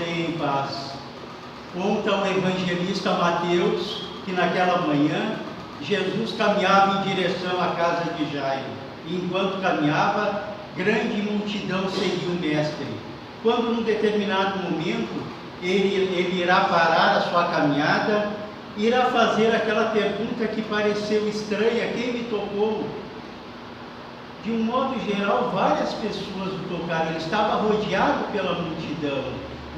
tenha em paz. Conta o evangelista Mateus que naquela manhã Jesus caminhava em direção à casa de Jairo. E enquanto caminhava, grande multidão seguia o mestre. Quando num determinado momento ele irá parar a sua caminhada, irá fazer aquela pergunta que pareceu estranha: quem me tocou? De um modo geral, várias pessoas o tocaram. Ele estava rodeado pela multidão,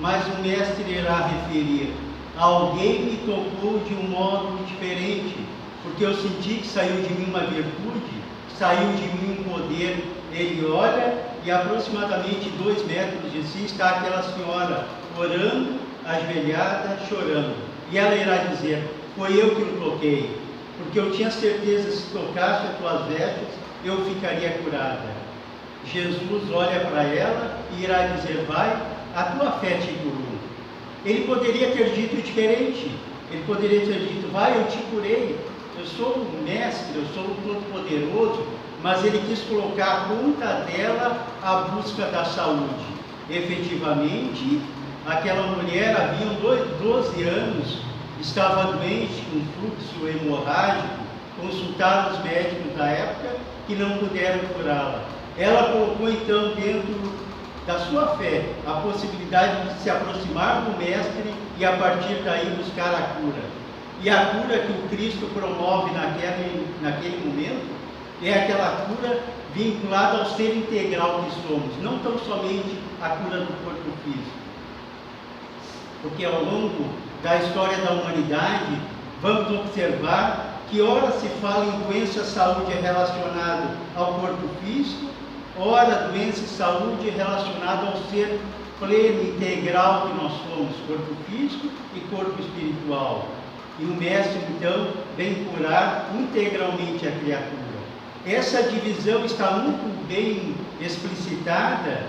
mas o mestre irá referir: alguém me tocou de um modo diferente, porque eu senti que saiu de mim uma virtude, saiu de mim um poder. Ele olha e aproximadamente 2 metros de si está aquela senhora orando, ajoelhada, chorando. E ela irá dizer: foi eu que o toquei, porque eu tinha certeza que se tocasse as tuas vestes, eu ficaria curada. Jesus olha para ela e irá dizer: vai, a tua fé te curou. Ele poderia ter dito diferente. Ele poderia ter dito: vai, eu te curei, eu sou o mestre, eu sou o todo-poderoso. Mas ele quis colocar a conta dela a busca da saúde. Efetivamente, aquela mulher havia 12 anos, estava doente, com fluxo hemorrágico, consultaram os médicos da época que não puderam curá-la. Ela colocou então dentro da sua fé a possibilidade de se aproximar do mestre e a partir daí buscar a cura. E a cura que o Cristo promove naquele momento é aquela cura vinculada ao ser integral que somos, não tão somente a cura do corpo físico. Porque ao longo da história da humanidade, vamos observar que ora se fala em doença e saúde relacionada ao corpo físico, ora doença e saúde relacionada ao ser pleno, integral que nós somos, corpo físico e corpo espiritual. E o mestre então vem curar integralmente a criatura. Essa divisão está muito bem explicitada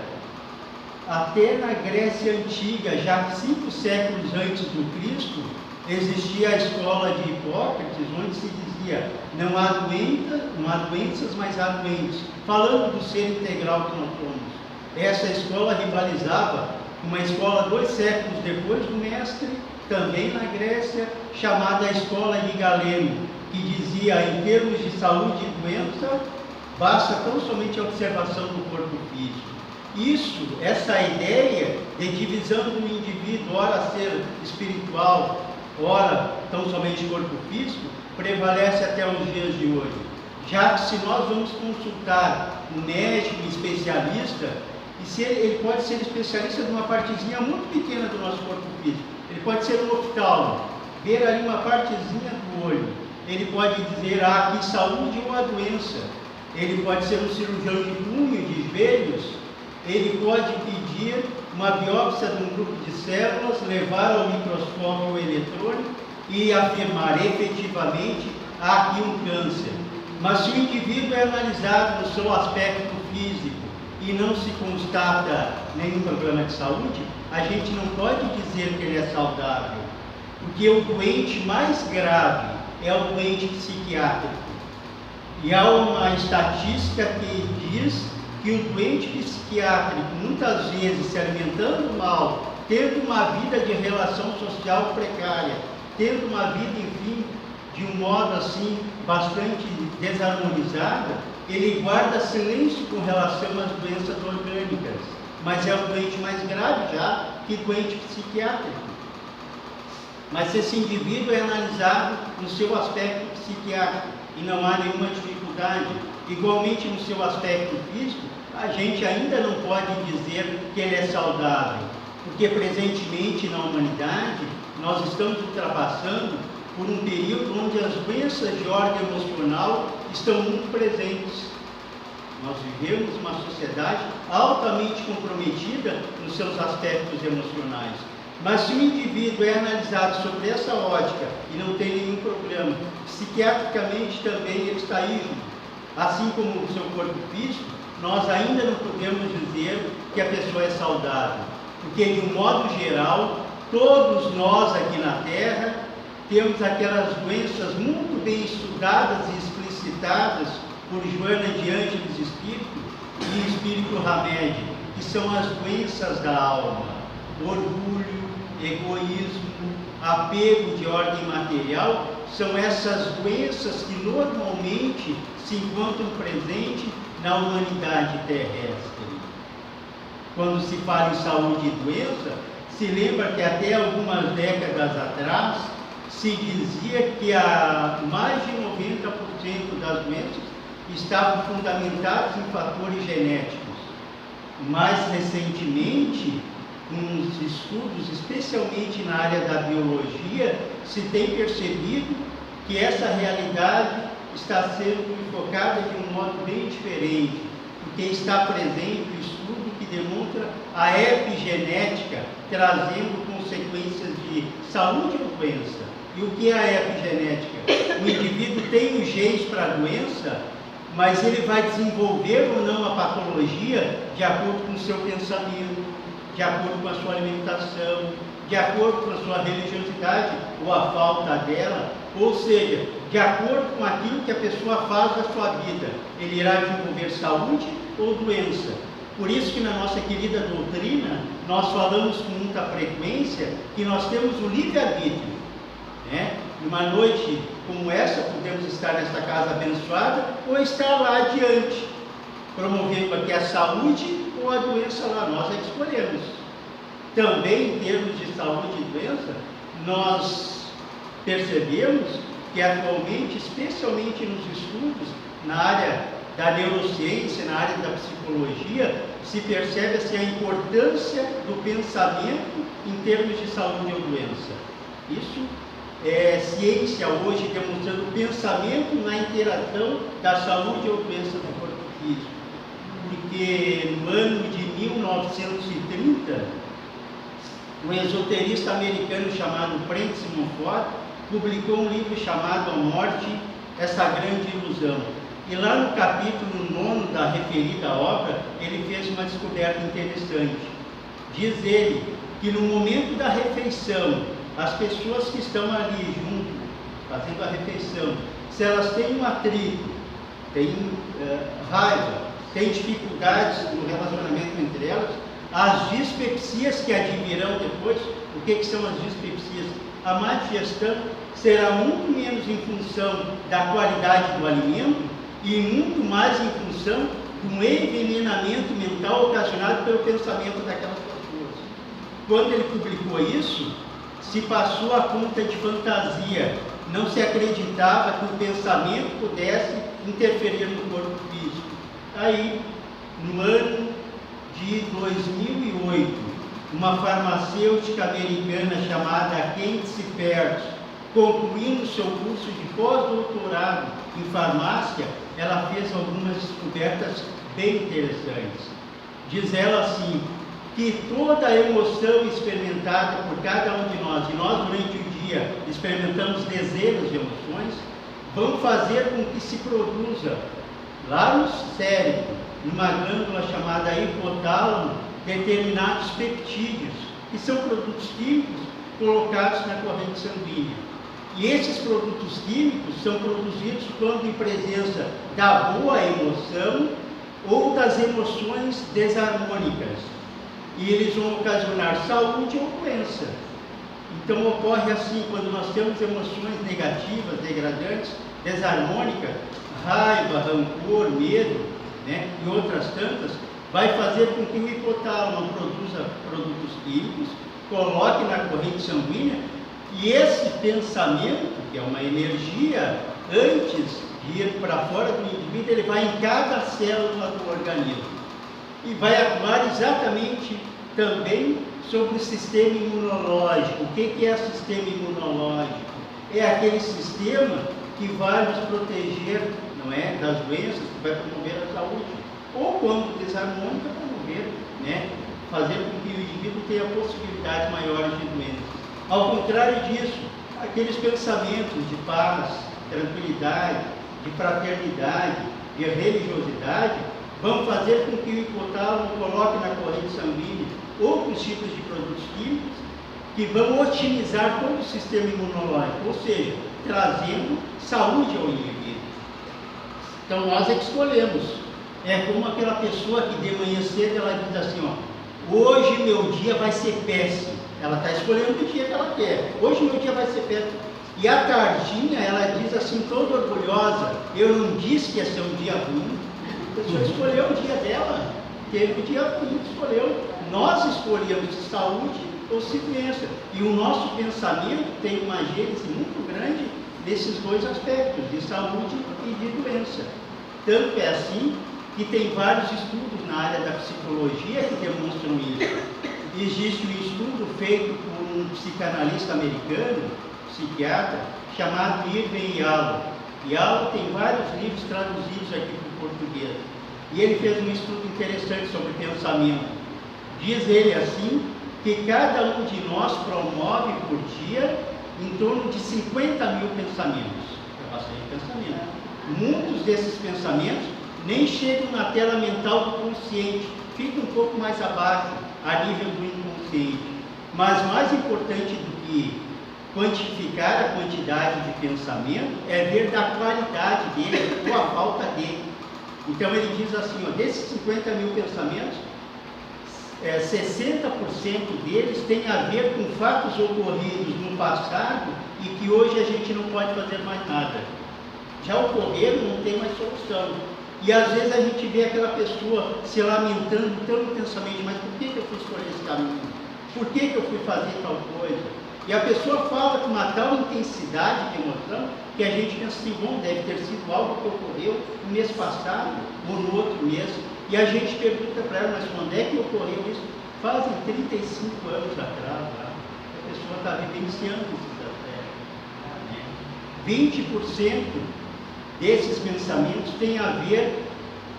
até na Grécia Antiga. Já 5 séculos antes do Cristo, existia a escola de Hipócrates, onde se dizia: não há doenças, mas há doentes, falando do ser integral que nós somos. Essa escola rivalizava com uma escola 2 séculos depois do mestre, também na Grécia, chamada a escola de Galeno, que dizia: em termos de saúde e doença, basta tão somente a observação do corpo físico. Essa ideia de divisão do indivíduo, ora ser espiritual, ora tão somente corpo físico, prevalece até os dias de hoje. Já que se nós vamos consultar um médico especialista, e se ele pode ser especialista de uma partezinha muito pequena do nosso corpo físico, ele pode ser um oftalmo, ver ali uma partezinha do olho, ele pode dizer: aqui saúde ou a doença. Ele pode ser um cirurgião de punho, de joelhos, ele pode pedir uma biópsia de um grupo de células, levar ao microscópio eletrônico e afirmar efetivamente: há aqui um câncer. Mas se o indivíduo é analisado no seu aspecto físico e não se constata nenhum problema de saúde, a gente não pode dizer que ele é saudável, porque o doente mais grave é o doente psiquiátrico. E há uma estatística que diz que o doente psiquiátrico, muitas vezes se alimentando mal, tendo uma vida de relação social precária, tendo uma vida, enfim, de um modo assim, bastante desarmonizada, ele guarda silêncio com relação às doenças orgânicas, mas é o doente mais grave já que doente psiquiátrico. Mas esse indivíduo é analisado no seu aspecto psiquiátrico e não há nenhuma dificuldade. Igualmente no seu aspecto físico, a gente ainda não pode dizer que ele é saudável, porque presentemente na humanidade nós estamos ultrapassando por um período onde as doenças de ordem emocional estão muito presentes. Nós vivemos uma sociedade altamente comprometida nos seus aspectos emocionais. Mas se o indivíduo é analisado sobre essa ótica e não tem nenhum problema, psiquiatricamente também ele está rígido, assim como o seu corpo físico, nós ainda não podemos dizer que a pessoa é saudável, porque de um modo geral, todos nós aqui na Terra temos aquelas doenças muito bem estudadas e explicitadas por Joana de Ângeles Espírito e Espírito Hamed, que são as doenças da alma. orgulho, egoísmo, apego de ordem material, são essas doenças que normalmente se encontram presentes na humanidade terrestre. Quando se fala em saúde e doença, se lembra que até algumas décadas atrás se dizia que mais de 90% das doenças estavam fundamentadas em fatores genéticos. Mais recentemente, com os estudos, especialmente na área da biologia, se tem percebido que essa realidade está sendo enfocada de um modo bem diferente, porque está presente o estudo que demonstra a epigenética, trazendo consequências de saúde ou doença. E o que é a epigenética? O indivíduo tem os genes para a doença, mas ele vai desenvolver ou não a patologia de acordo com o seu pensamento, de acordo com a sua alimentação, de acordo com a sua religiosidade ou a falta dela, ou seja, de acordo com aquilo que a pessoa faz na sua vida, ele irá desenvolver saúde ou doença. Por isso que na nossa querida doutrina, nós falamos com muita frequência que nós temos o livre-arbítrio, né? Uma noite como essa, podemos estar nesta casa abençoada ou estar lá adiante, promovendo aqui a saúde ou a doença lá, nós é que escolhemos. Também, em termos de saúde e doença, nós percebemos que atualmente, especialmente nos estudos na área da neurociência, na área da psicologia, se percebe assim, a importância do pensamento em termos de saúde ou doença. Isso é ciência hoje demonstrando o pensamento na interação da saúde ou doença do corpo físico. Porque no ano de 1930, um esoterista americano chamado Francis Monfort publicou um livro chamado A Morte, Essa Grande Ilusão. E lá no capítulo 9 da referida obra, ele fez uma descoberta interessante. Diz ele que no momento da refeição, as pessoas que estão ali junto, fazendo a refeição, se elas têm um atrito, têm raiva, têm dificuldades no relacionamento entre elas, as dispepsias que advirão depois, o que são as dispepsias? A má digestão será muito menos em função da qualidade do alimento e muito mais em função de um envenenamento mental ocasionado pelo pensamento daquelas pessoas. Quando ele publicou isso, se passou a conta de fantasia, não se acreditava que o pensamento pudesse interferir no corpo físico. Aí, no ano de 2008, uma farmacêutica americana chamada Candice Pert, concluindo seu curso de pós-doutorado em farmácia, ela fez algumas descobertas bem interessantes. Diz ela assim, que toda a emoção experimentada por cada um de nós, e nós durante o dia experimentamos dezenas de emoções, vão fazer com que se produza lá no cérebro, numa glândula chamada hipotálamo, determinados peptídeos, que são produtos químicos colocados na corrente sanguínea. E esses produtos químicos são produzidos quando em presença da boa emoção ou das emoções desarmônicas. E eles vão ocasionar saúde ou doença. Então ocorre assim, quando nós temos emoções negativas, degradantes, desarmônicas, raiva, rancor, medo, né, e outras tantas, vai fazer com que o hipotálamo produza produtos químicos, coloque na corrente sanguínea, e esse pensamento, que é uma energia, antes de ir para fora do indivíduo, ele vai em cada célula do organismo e vai atuar exatamente também sobre o sistema imunológico. O que é o sistema imunológico? É aquele sistema que vai nos proteger, não é, das doenças, que vai promover a saúde, ou quando desarmônica, promover, né, fazer com que o indivíduo tenha possibilidades maiores de doenças. Ao contrário disso, aqueles pensamentos de paz, tranquilidade, de fraternidade, de religiosidade, vão fazer com que o hipotálamo coloque na corrente sanguínea outros tipos de produtos químicos que vão otimizar todo o sistema imunológico, ou seja, trazendo saúde ao indivíduo. Então nós é que escolhemos. É como aquela pessoa que de manhã cedo ela diz assim, ó, Hoje meu dia vai ser péssimo. Ela está escolhendo o dia que ela quer. Hoje meu dia vai ser péssimo. E a tardinha, ela diz assim, toda orgulhosa, eu não disse que ia ser um dia ruim. A pessoa escolheu o dia dela. Teve o dia ruim, escolheu. Nós escolhemos saúde ou doença. E o nosso pensamento tem uma gênese muito grande nesses dois aspectos, de saúde e de doença. Tanto é assim que tem vários estudos na área da psicologia que demonstram isso. Existe um estudo feito por um psicanalista americano, psiquiatra, chamado Irving Yalom. Yalom tem vários livros traduzidos aqui para o português. E ele fez um estudo interessante sobre pensamento. Diz ele assim, que cada um de nós promove por dia em torno de 50 mil pensamentos. É bastante pensamento. Muitos desses pensamentos nem chegam na tela mental do consciente, ficam um pouco mais abaixo, a nível do inconsciente. Mas mais importante do que quantificar a quantidade de pensamento é ver da qualidade dele ou a falta dele. Então ele diz assim, ó, desses 50 mil pensamentos, 60% deles têm a ver com fatos ocorridos no passado e que hoje a gente não pode fazer mais nada. Já ocorreram, não tem mais solução. E às vezes a gente vê aquela pessoa se lamentando tão intensamente, mas por que eu fui escolher esse caminho? Por que eu fui fazer tal coisa? E a pessoa fala com uma tal intensidade de emoção que a gente pensa assim, bom, deve ter sido algo que ocorreu no mês passado ou no outro mês. E a gente pergunta para ela, mas quando é que ocorreu isso? Fazem 35 anos atrás, tá? A pessoa está vivenciando esses aspectos. 20% desses pensamentos tem a ver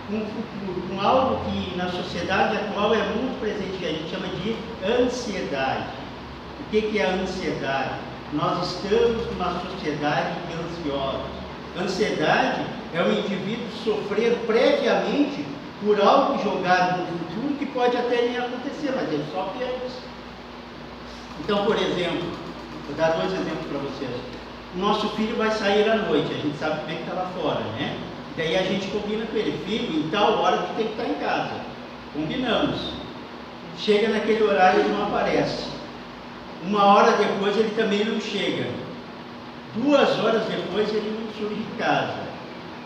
com o futuro, com algo que na sociedade atual é muito presente, que a gente chama de ansiedade. O que é a ansiedade? Nós estamos numa sociedade ansiosa. Ansiedade é o indivíduo sofrer previamente por algo jogado no futuro que pode até nem acontecer, mas ele sofre antes. Então, por exemplo, vou dar 2 exemplos para vocês. O nosso filho vai sair à noite, a gente sabe como é que está lá fora, né? Daí a gente combina com ele, filho, em tal hora tu tem que estar em casa. Combinamos. Chega naquele horário e não aparece. 1 hora depois ele também não chega. 2 horas depois ele não surge de casa.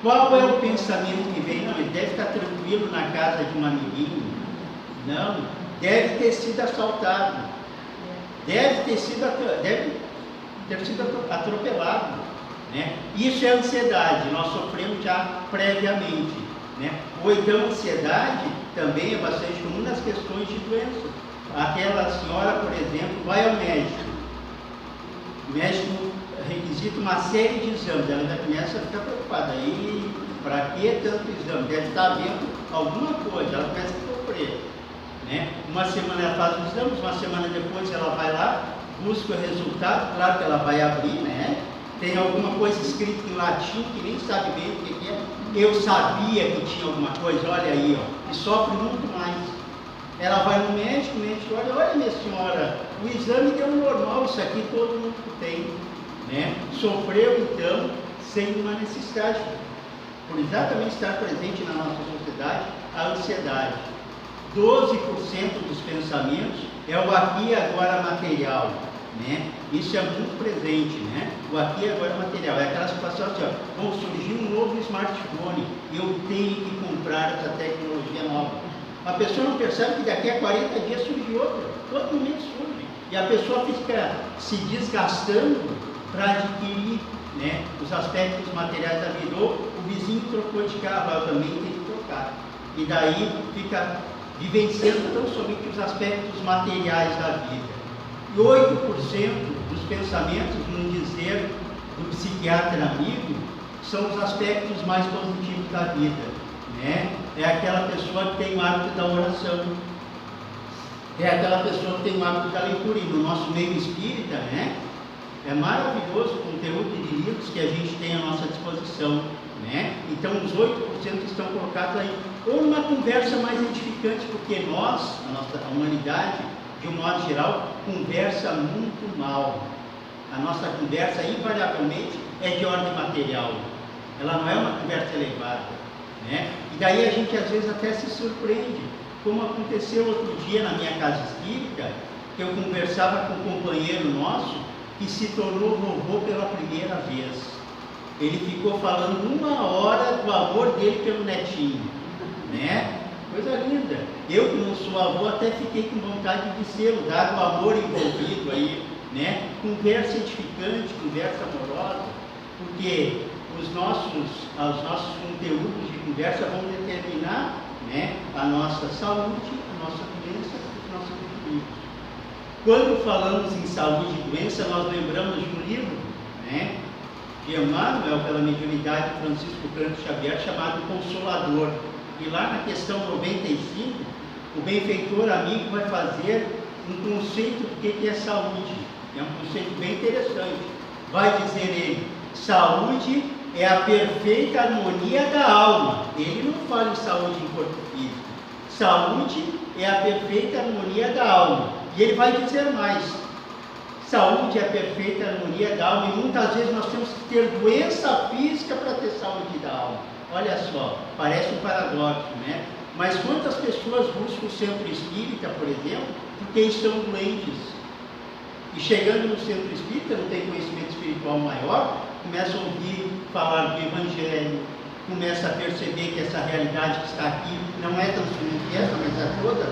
Qual é o pensamento que vem? Não, ele deve estar tranquilo na casa de um amiguinho. Não, deve ter sido assaltado. Deve ter sido atropelado. Né? Isso é ansiedade, nós sofremos já previamente. Né? Ou então ansiedade também é bastante comum nas questões de doença. Aquela senhora, por exemplo, vai ao médico. O médico requisita uma série de exames, ela já começa a ficar preocupada. E para que tanto exame? Deve estar vendo alguma coisa, ela começa a sofrer. Né? Uma semana ela faz os exames, uma semana depois ela vai lá, busca o resultado, claro que ela vai abrir, né? Tem alguma coisa escrita em latim que nem sabe bem o que é. Eu sabia que tinha alguma coisa, olha aí, ó, e sofre muito mais. Ela vai no médico, o médico olha minha senhora, o exame deu normal, isso aqui todo mundo tem. Né? Sofreu então sem uma necessidade, por exatamente estar presente na nossa sociedade, a ansiedade. 12% dos pensamentos é o aqui e agora material. Né? Isso é muito presente, né? O aqui e agora material. É aquela situação assim, ó, bom, surgiu um novo smartphone, eu tenho que comprar essa tecnologia nova. A pessoa não percebe que daqui a 40 dias surge outra, todo momento surge. E a pessoa fica se desgastando para adquirir, né, os aspectos materiais da vida. Ou o vizinho trocou de carro, eu também tenho que trocar. E daí fica vivenciando tão somente os aspectos materiais da vida. E 8% dos pensamentos, no dizer do psiquiatra amigo, são os aspectos mais positivos da vida. Né? É aquela pessoa que tem o hábito da oração. É aquela pessoa que tem o hábito da leitura. E no nosso meio espírita, né? É maravilhoso o conteúdo de livros que a gente tem à nossa disposição. Né? Então os 8% estão colocados aí. Ou numa conversa mais edificante, porque nós, a humanidade, de um modo geral, conversa muito mal. A nossa conversa, invariavelmente, é de ordem material. Ela não é uma conversa elevada. Né? E daí a gente às vezes até se surpreende. como aconteceu outro dia na minha casa espírita, que eu conversava com um companheiro nosso que se tornou vovô pela primeira vez. Ele ficou falando 1 hora do amor dele pelo netinho, né? Coisa linda. Eu, que não sou avô, até fiquei com vontade de ser, dado o amor envolvido aí, né? Conversa edificante, conversa amorosa, porque os nossos conteúdos de conversa vão determinar, né, a nossa saúde, a nossa doença, os nossos equilíbrios. Quando falamos em saúde e doença, nós lembramos de um livro, né, de Emmanuel, pela mediunidade de Francisco Cândido Xavier, chamado Consolador. E lá na questão 95, o benfeitor amigo vai fazer um conceito do que é saúde. É um conceito bem interessante. Vai dizer ele: saúde é a perfeita harmonia da alma. Ele não fala em saúde em corpo físico. Saúde é a perfeita harmonia da alma. E ele vai dizer mais: saúde é a perfeita harmonia da alma. E muitas vezes nós temos que ter doença física para ter saúde da alma. Olha só, parece um paradoxo, né? Mas quantas pessoas buscam o centro espírita, por exemplo, porque estão doentes? E chegando no centro espírita, não tem conhecimento espiritual maior, começa a ouvir falar do Evangelho, começa a perceber que essa realidade que está aqui não é tão somente essa, mas é toda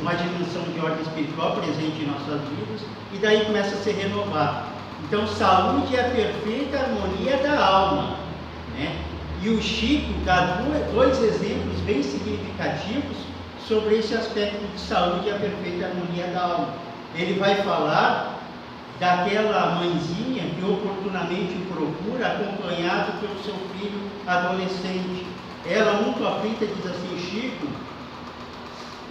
uma dimensão de ordem espiritual presente em nossas vidas, e daí começa a se renovar. Então, saúde é a perfeita harmonia da alma, né? E o Chico dá dois exemplos bem significativos sobre esse aspecto de saúde e a perfeita harmonia da alma. Ele vai falar daquela mãezinha que oportunamente o procura, acompanhado pelo seu filho adolescente. Ela, muito aflita, diz assim: Chico,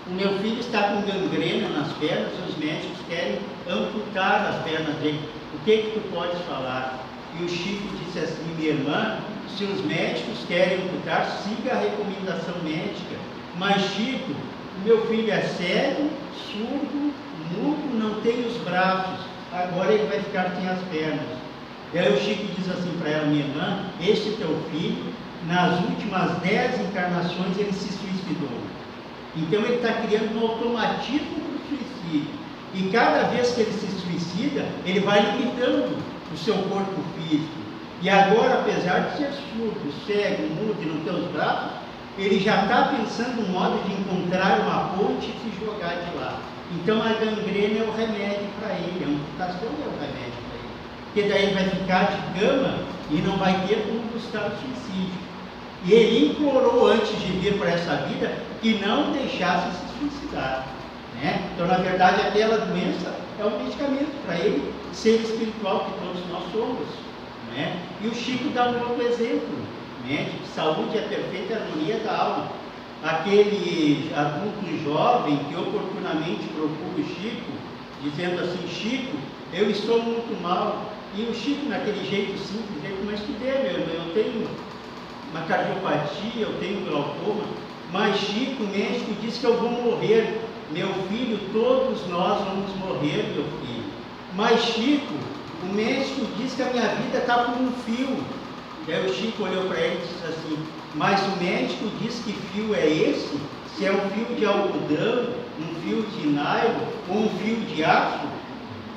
o meu filho está com gangrena nas pernas e os médicos querem amputar as pernas dele. O que tu podes falar? E o Chico disse assim: minha irmã, se os médicos querem amputar, siga a recomendação médica. Mas Chico, o meu filho é cego, surdo, mudo, não tem os braços, agora ele vai ficar sem as pernas. E aí o Chico diz assim para ela: minha irmã, este teu filho, nas últimas 10 encarnações ele se suicidou. Então ele está criando um automatismo para o suicídio. E cada vez que ele se suicida, ele vai limitando o seu corpo físico. E agora, apesar de ser surdo, cego, mudo e não ter os braços, ele já está pensando um modo de encontrar uma ponte e se jogar de lá. Então a gangrena é o remédio para ele, a amputação é o remédio para ele. Porque daí ele vai ficar de cama e não vai ter como buscar o suicídio. E ele implorou antes de vir para essa vida que não deixasse se suicidar, né? Então, na verdade, aquela doença é um medicamento para ele, ser espiritual que todos nós somos, né? E o Chico dá um outro exemplo, né, de que saúde é a perfeita harmonia da alma. Aquele adulto jovem que oportunamente procura o Chico, dizendo assim: Chico, eu estou muito mal. E o Chico, naquele jeito simples, ele: mas que der, meu irmão, eu tenho uma cardiopatia, eu tenho glaucoma. Mas Chico, o médico disse que eu vou morrer. Meu filho, todos nós vamos morrer, meu filho. Mas Chico, o médico disse que a minha vida está por um fio. Daí o Chico olhou para ele e disse assim: mas o médico diz que fio é esse? Se é um fio de algodão, um fio de nylon ou um fio de aço?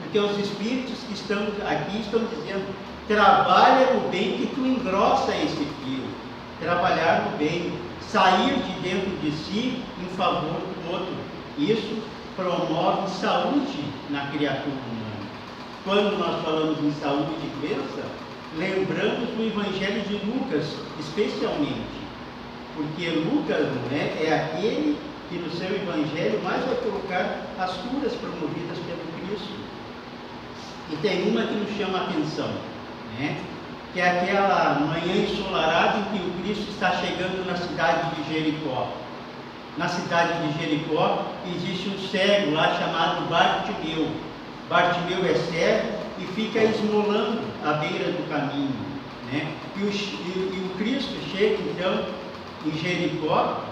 Porque os espíritos que estão aqui estão dizendo: trabalha no bem que tu engrossa esse fio. Trabalhar no bem, sair de dentro de si em favor do outro. Isso promove saúde na criatura humana. Quando nós falamos em saúde e doença, lembramos do Evangelho de Lucas, especialmente, porque Lucas, né, é aquele que no seu Evangelho mais vai colocar as curas promovidas pelo Cristo. E tem uma que nos chama a atenção, né, que é aquela manhã ensolarada em que o Cristo está chegando na cidade de Jericó. Na cidade de Jericó existe um cego lá chamado Bartimeu. Bartimeu é cego e fica esmolando à beira do caminho, né? E o Cristo chega então em Jericó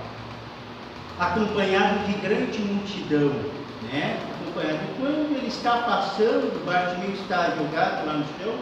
acompanhado de grande multidão, né? E quando ele está passando, Bartimeu está jogado lá no chão,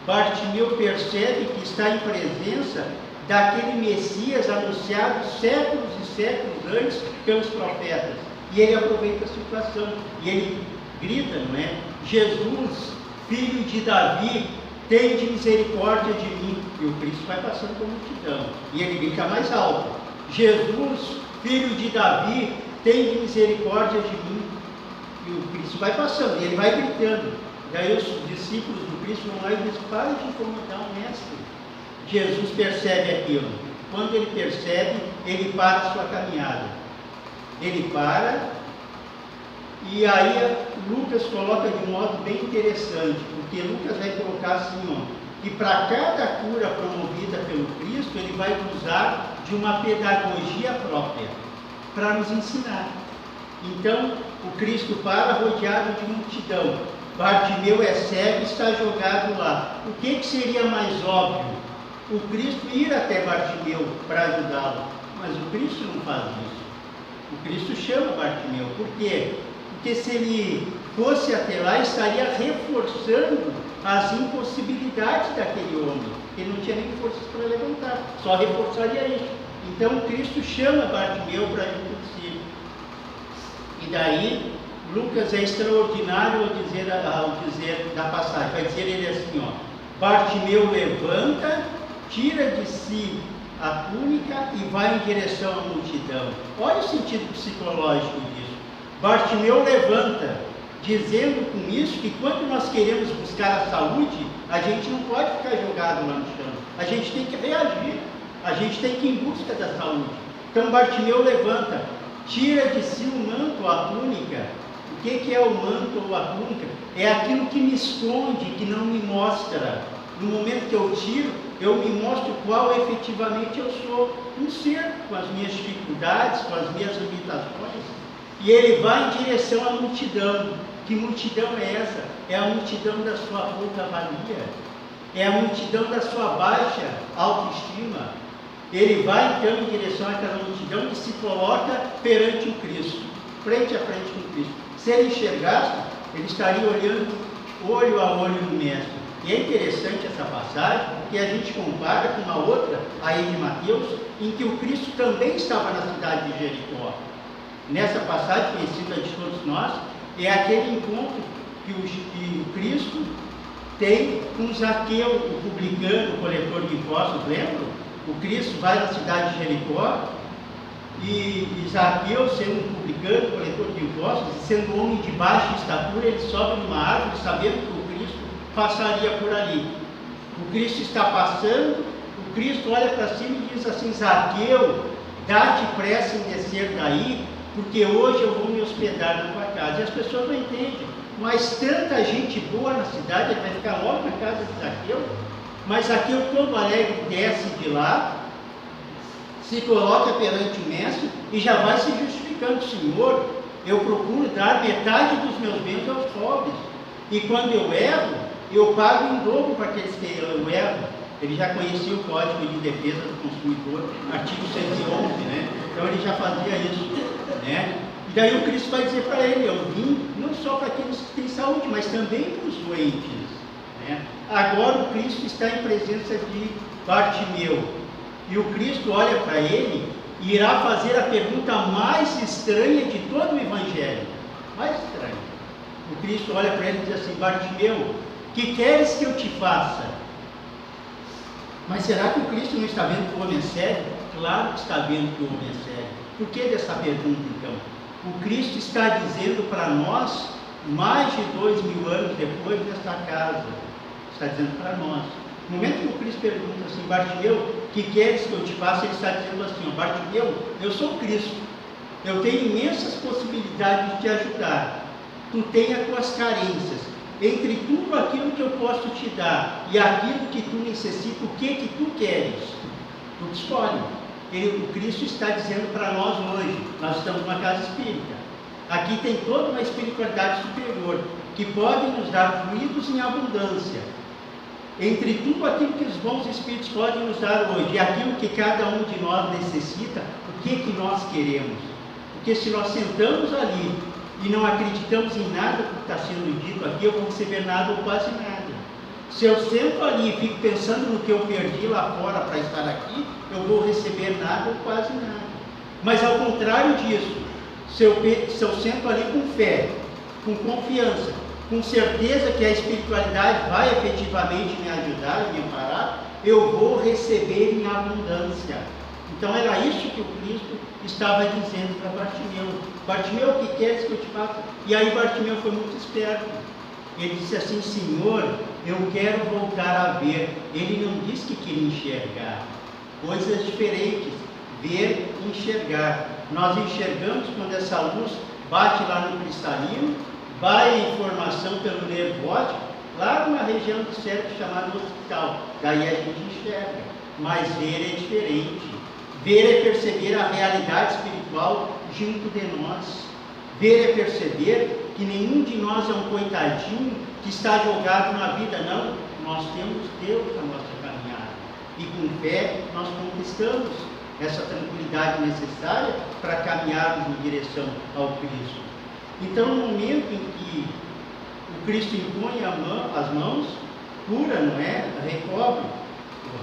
Bartimeu percebe que está em presença daquele Messias anunciado séculos e séculos antes pelos profetas. E ele aproveita a situação. E ele grita, não é? Jesus, filho de Davi, tende misericórdia de mim. E o Cristo vai passando por multidão. E ele grita mais alto: Jesus, filho de Davi, tende misericórdia de mim. E o Cristo vai passando, e ele vai gritando. E aí os discípulos do Cristo vão lá e dizem: pare de incomodar o mestre. Jesus percebe aquilo. Quando ele percebe, ele para a sua caminhada. Ele para, e aí Lucas coloca de modo bem interessante, porque Lucas vai colocar assim, ó, que para cada cura promovida pelo Cristo, ele vai usar de uma pedagogia própria, para nos ensinar. Então, o Cristo para rodeado de multidão. Bartimeu é cego e está jogado lá. O que seria mais óbvio? O Cristo ir até Bartimeu para ajudá-lo. Mas o Cristo não faz isso. O Cristo chama Bartimeu. Por quê? Porque se ele fosse até lá, estaria reforçando as impossibilidades daquele homem. Ele não tinha nem forças para levantar, só reforçaria isso. Então, Cristo chama Bartimeu para junto de si. E daí, Lucas é extraordinário ao dizer da passagem. Vai dizer ele assim, ó: Bartimeu levanta, tira de si a túnica e vai em direção à multidão. Olha o sentido psicológico disso. Bartimeu levanta, dizendo com isso que quando nós queremos buscar a saúde, a gente não pode ficar jogado lá no chão. A gente tem que reagir. A gente tem que ir em busca da saúde. Então Bartimeu levanta, tira de si o manto, a túnica. O que é o manto ou a túnica? É aquilo que me esconde, que não me mostra. No momento que eu tiro, eu me mostro qual efetivamente eu sou. Um ser com as minhas dificuldades, com as minhas limitações. E ele vai em direção à multidão. Que multidão é essa? É a multidão da sua pouca valia. É a multidão da sua baixa autoestima. Ele vai então em direção àquela multidão e se coloca perante o Cristo, frente a frente com o Cristo. Se ele enxergasse, ele estaria olhando olho a olho no Mestre. E é interessante essa passagem, porque a gente compara com uma outra, aí de Mateus, em que o Cristo também estava na cidade de Jericó. Nessa passagem, conhecida de todos nós, é aquele encontro que o Cristo tem com Zaqueu, o publicano, o coletor de impostos, lembram? O Cristo vai na cidade de Jericó e Zaqueu, sendo um publicano, coletor de impostos, sendo um homem de baixa estatura, ele sobe numa árvore sabendo que o Cristo passaria por ali. O Cristo está passando, o Cristo olha para cima e diz assim: Zaqueu, dá-te pressa em descer daí, porque hoje eu vou me hospedar na tua casa. E as pessoas não entendem, mas tanta gente boa na cidade, ele vai ficar logo na casa de Zaqueu. Mas Zaqueu, todo alegre, desce de lá, se coloca perante o Mestre e já vai se justificando: Senhor, eu procuro dar metade dos meus bens aos pobres, e quando eu erro, eu pago em dobro para aqueles que eu erro. Ele já conhecia o Código de Defesa do Consumidor, artigo 111, né? Então ele já fazia isso, né? E daí o Cristo vai dizer para ele: eu vim não só para aqueles que têm saúde, mas também para os doentes. Agora o Cristo está em presença de Bartimeu, e o Cristo olha para ele e irá fazer a pergunta mais estranha de todo o Evangelho. Mais estranha. O Cristo olha para ele e diz assim: Bartimeu, que queres que eu te faça? Mas será que o Cristo não está vendo que o homem é cego? Claro que está vendo que o homem é cego. Por que dessa pergunta então? O Cristo está dizendo para nós, mais de 2000 anos depois, nesta casa, está dizendo para nós. No momento que o Cristo pergunta assim: Bartimeu, que queres que eu te faça? Ele está dizendo assim: Bartimeu, eu sou Cristo, eu tenho imensas possibilidades de te ajudar. Tu tens as tuas carências. Entre tudo aquilo que eu posso te dar e aquilo que tu necessitas, o que tu queres? Tu escolhe. O Cristo está dizendo para nós hoje. Nós estamos numa casa espírita. Aqui tem toda uma espiritualidade superior que pode nos dar fluidos em abundância. Entre tudo aquilo que os bons espíritos podem nos dar hoje e aquilo que cada um de nós necessita, o que nós queremos? Porque se nós sentamos ali e não acreditamos em nada que está sendo dito aqui, eu vou receber nada ou quase nada. Se eu sento ali e fico pensando no que eu perdi lá fora para estar aqui, eu vou receber nada ou quase nada. Mas ao contrário disso, se eu sento ali com fé, com confiança, com certeza que a espiritualidade vai efetivamente me ajudar e me amparar, eu vou receber em abundância. Então era isso que o Cristo estava dizendo para Bartimeu. Bartimeu, o que queres que eu te faça? E aí Bartimeu foi muito esperto. Ele disse assim: Senhor, eu quero voltar a ver. Ele não disse que queria enxergar. Coisas diferentes. Ver e enxergar. Nós enxergamos quando essa luz bate lá no cristalino, vai a informação pelo nervo óptico, lá numa região do cérebro chamada occipital. Daí a gente enxerga. Mas ver é diferente. Ver é perceber a realidade espiritual junto de nós. Ver é perceber que nenhum de nós é um coitadinho que está jogado na vida, não. Nós temos Deus na nossa caminhada. E com fé nós conquistamos essa tranquilidade necessária para caminharmos em direção ao Cristo. Então, no momento em que o Cristo impõe as mãos, cura, não é? Recobre,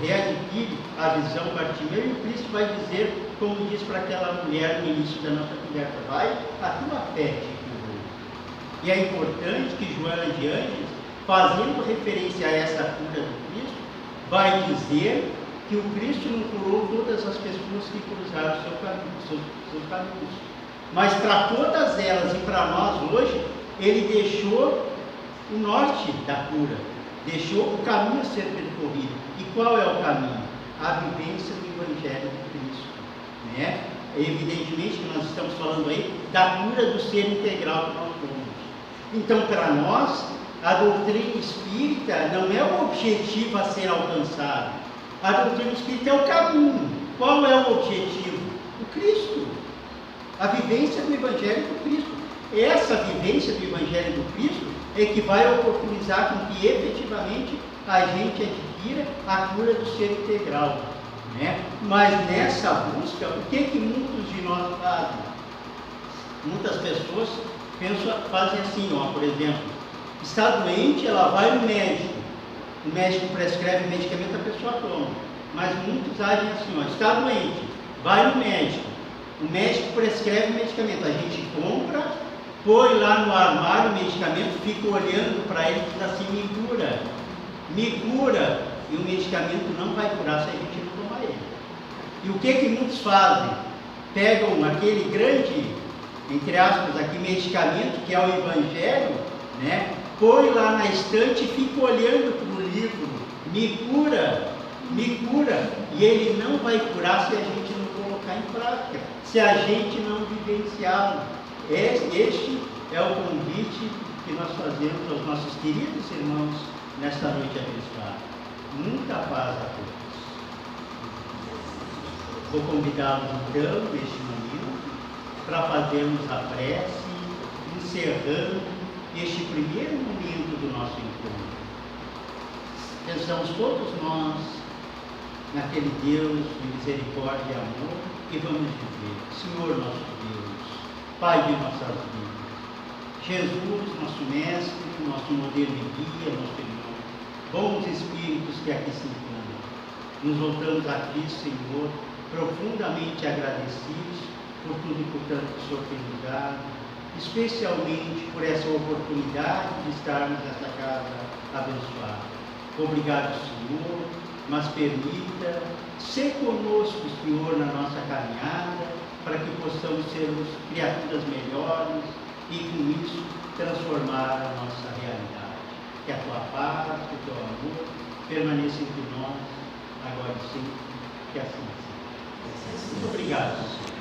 readquire a visão Bartimeu, e o Cristo vai dizer, como diz para aquela mulher no início da nossa conversa: vai, a tua fé te curou. E é importante que Joana de Ângeles, fazendo referência a essa cura do Cristo, vai dizer que o Cristo não curou todas as pessoas que cruzaram seus caminhos. Mas para todas elas e para nós hoje, ele deixou o norte da cura, deixou o caminho a ser percorrido. E qual é o caminho? A vivência do Evangelho de Cristo, né? Evidentemente que nós estamos falando aí da cura do ser integral que nós somos. Então, para nós, a doutrina espírita não é o objetivo a ser alcançado. A doutrina espírita é o caminho. Qual é o objetivo? O Cristo. A vivência do Evangelho do Cristo. Essa vivência do Evangelho do Cristo é que vai oportunizar com que efetivamente a gente adquira a cura do ser integral, né? Mas nessa busca, o que muitos de nós fazem? Muitas pessoas fazem assim, por exemplo, está doente, ela vai no médico. O médico prescreve medicamento, a pessoa toma. Mas muitos agem assim, está doente, vai no médico. O médico prescreve medicamento, a gente compra, põe lá no armário o medicamento, fica olhando para ele e diz assim: me cura. E o medicamento não vai curar se a gente não tomar ele. E o que muitos fazem? Pegam aquele grande, entre aspas, aqui, medicamento que é o Evangelho, né? Põe lá na estante e fica olhando para o livro: me cura, e ele não vai curar se a gente não colocar em prática, se a gente não vivenciá-lo. Este é o convite que nós fazemos aos nossos queridos irmãos nesta noite abençoada. Muita paz a todos. Vou convidá-los então, neste momento, para fazermos a prece, encerrando este primeiro momento do nosso encontro. Pensamos todos nós naquele Deus de misericórdia e amor, e vamos dizer: Senhor nosso Deus, Pai de nossas vidas, Jesus, nosso Mestre, nosso modelo de guia, nosso irmão, bons espíritos que aqui se encontram, nos voltamos a Ti, Senhor, profundamente agradecidos por tudo e por tanto que o Senhor tem nos dado, especialmente por essa oportunidade de estarmos nessa casa abençoada. Obrigado, Senhor, mas permita ser conosco, Senhor, na nossa caminhada, para que possamos sermos criaturas melhores e, com isso, transformar a nossa realidade. Que a Tua paz, que o Teu amor permaneça entre nós, agora e sempre, que assim seja. Muito obrigado, Senhor.